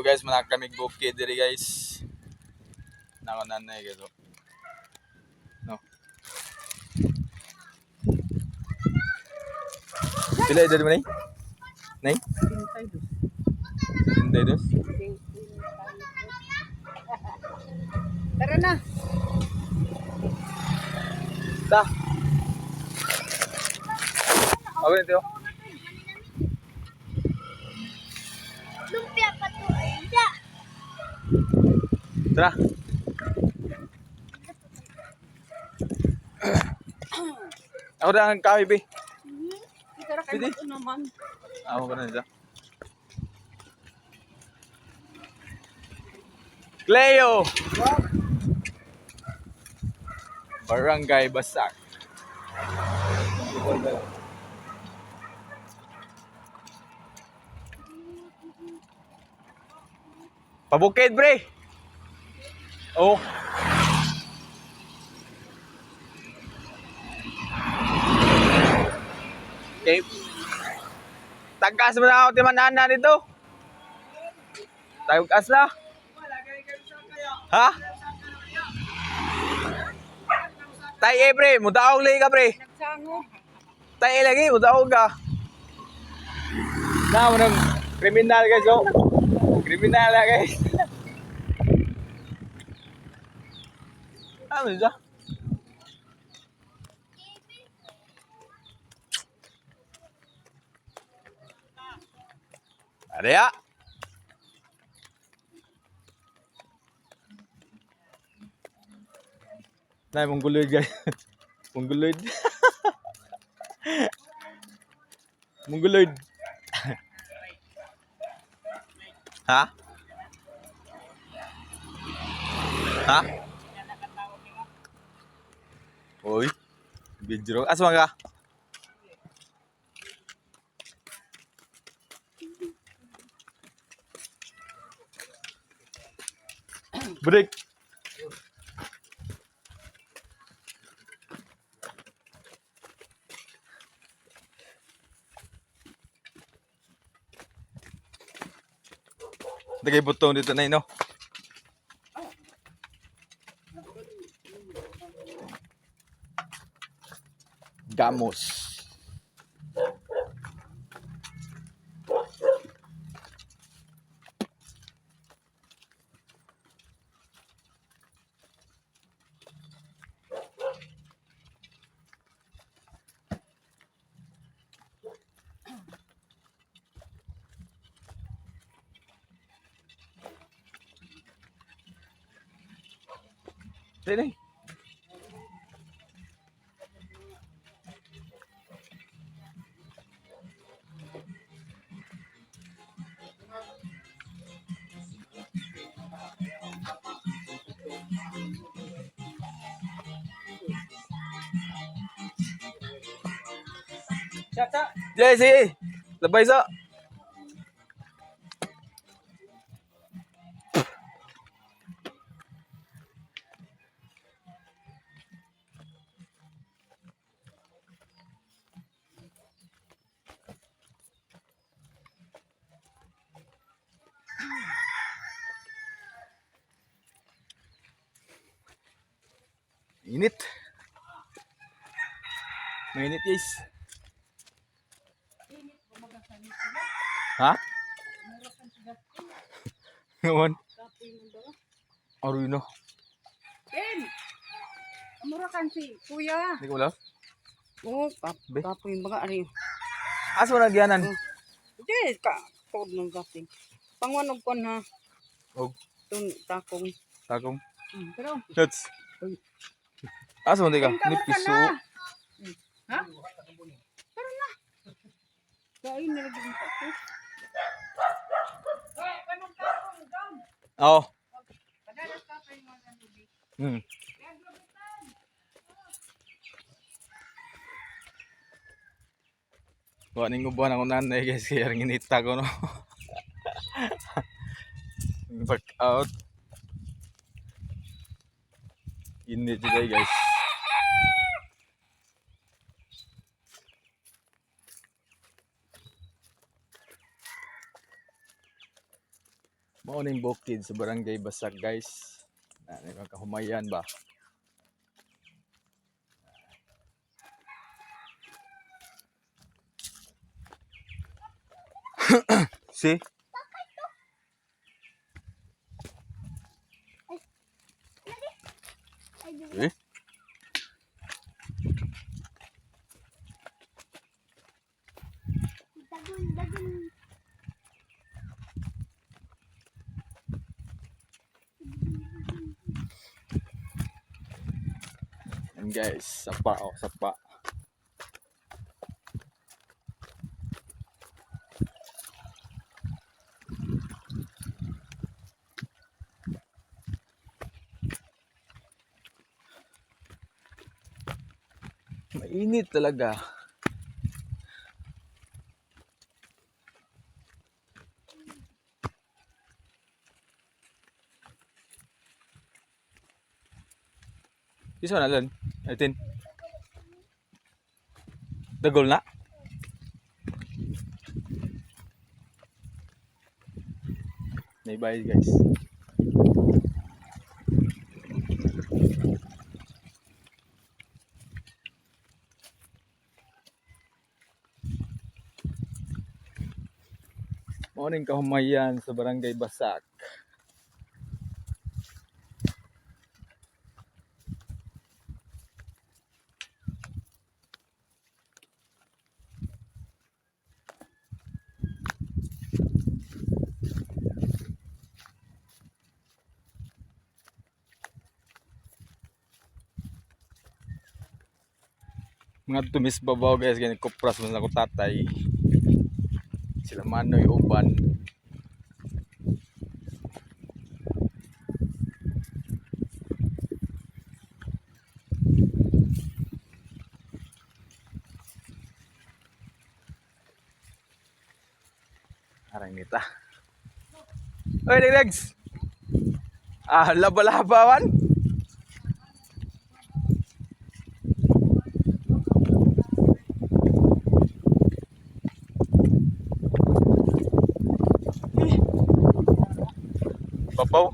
guys, manak kami bukid diri guys. Nako nanay guys. No. Pila edad mo nay? Nay? 22. Tara na. Ta. Okay, tiyo. Lumpia pa to. Ayun. Tara. Ako na ang kami, be. Tara kayo Pwede? naman. Ako ka na siya. Cleo! Barangay Basak. Pabukid, bre! Oh. Okay. Tagkas mo na ako timanana dito. Tagkas na. Ha? Tay bre, mudaog lagi ka bre. Nagsangod. Tay lagi, mudaog ka. Na mo nang kriminal guys, oh. Kriminal na guys. Ano siya? Ada ya? Nay, mongguloid guys. Mongguloid. Mongguloid. Ha? Ha? Oy. Bidro. Asma ka? Break. Lagay butong dito na no. Gamos. Sini. Jesse, labay sa. Init. Mainit guys. Ha? Ngawan. Aruino. Ken! Amura kan si Kuya. Hindi ko wala. Oh, Be? kapoy mga ari. Asa mo nagyanan? Hindi, tod ng kaping. Pangwanog kon ha. Og Takong. takong. Pero, Let's. Asa mo di ka? Ni piso. ha? Pero na. Kain na lagi ng takong. Oo. Padalas ka pa yung mga tubig. Hmm. Wala ning uban ako nanay guys kaya nginita ko no. Back out. Init today guys. Morning bukid sa Barangay Basag guys. Ano kahumayan ba? See? Eh? Yan guys, sapa oh, sapa. Mainit talaga. Isa na lang. Atin. Dagol na. May bayad guys. Morning kahumayan sa Barangay Basak. Mga tumis babaw guys, ganyan kupras mo na ko tatay. Sila manoy uban. Arang nita. Oy, Legs. Laba-labawan. Babaw.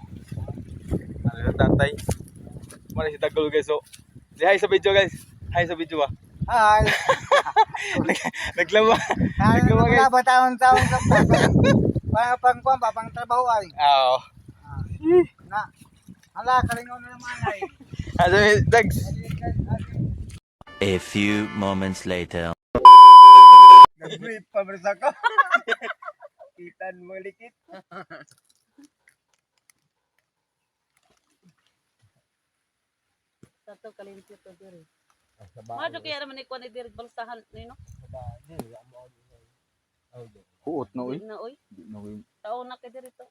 Ano yung tatay? Mana si Tagol guys, so. Say hi sa video guys. Hi sa video ba? Hi. Naglaba. Naglaba guys. Wala ba taon-taon sa pang papang trabaho ay. Oo. Na. Hala, kalingaw na naman ay. Ano yung Tags? A few moments later. Nag-brief pa ba sa ko? Kitan mo likit. Sato kalimti to diri. Mado kaya naman ikaw ni diri balsahan nino. Huot na uy. Di na oy. Di na uy. Tao na kay diri to.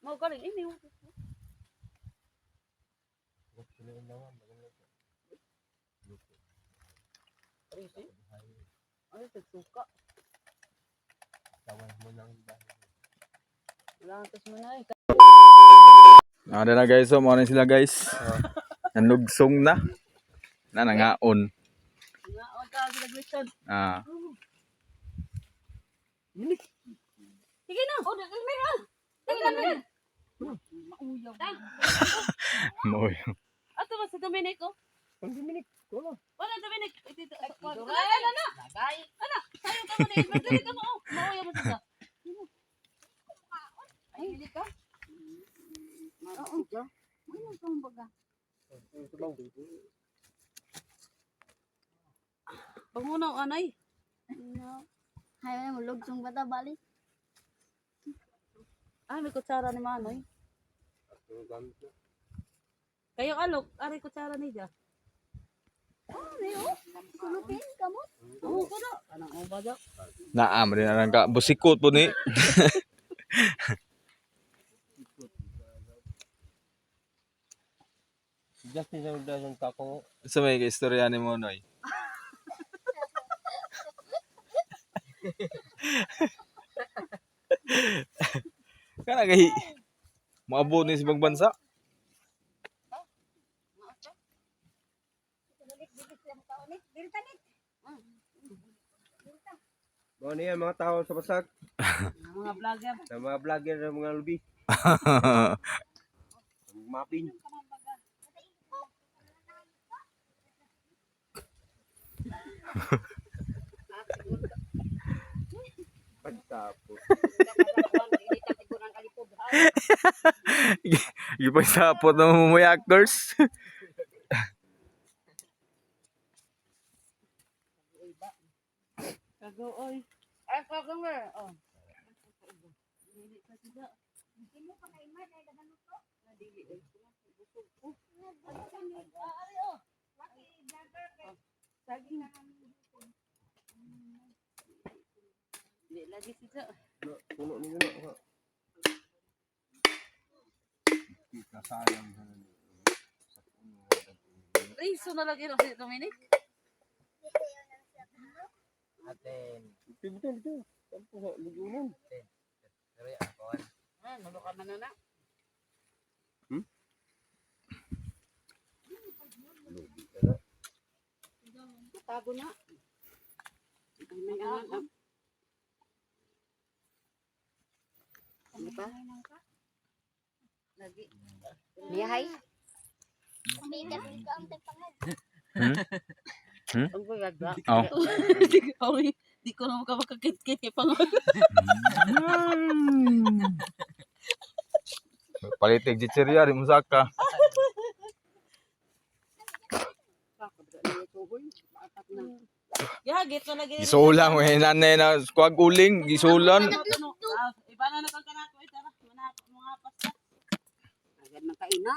Mo galing ini. Risi? Ano sa suka? Wala tas mo na eh. Ada na guys, so mo sila guys. Nanugsong na. Na nangaon. Nga o ta sila Christian. Ah. Sige na. O dali meron. Sige na meron. Mauyaw. Moy. Ato ba sa Dominico? Dominic, wala. Wala Dominic. Ito. Ano na? Bagay. Ano? Sayo ka mo na. Dili ka mo. Mauyaw mo sa. Ay, dili ka. Oo. Ano kang baga? Pangunaw anay. Ayaw na mulog sung bata bali. Ah, may kutsara ni Manoy. Kayo alok, ari kutsara ni Dia. Oh, niyo. Kulupin kamot. Oo, kuno. Anong uba daw? Naam rin na ka busikot po ni. Just sa udasan ta ko. Sa may istorya ni Monoy. Kana kay maabot ni sa ibang bansa. Mga niyan, mga tao sa basak. Mga vlogger. Na mga vlogger na mga lubi. Mapping. Pagtapos. Ipasapot ng mga actors. Kagoy. Ay, kagoy. Oh. Hindi lagi siya. Puno ninyo na. Kita sayang. Riso na lagi si Dominic. Betul. Tanpa sa lugunan. Nulo ka man na. Tago na. May anak. Ano pa? Lagi. Miyahay? Umigas ka ang tepangad. Ang gagda. Oh. Di ko na makakakit-kit kay Pangod. Palitig di Cheria, di musaka. Gihagit na lagi. Gisulang mo nanay na kuwag uling, gisulan. Iba na nakang kanako. Tara, manako mga pasta. Agad man kaina.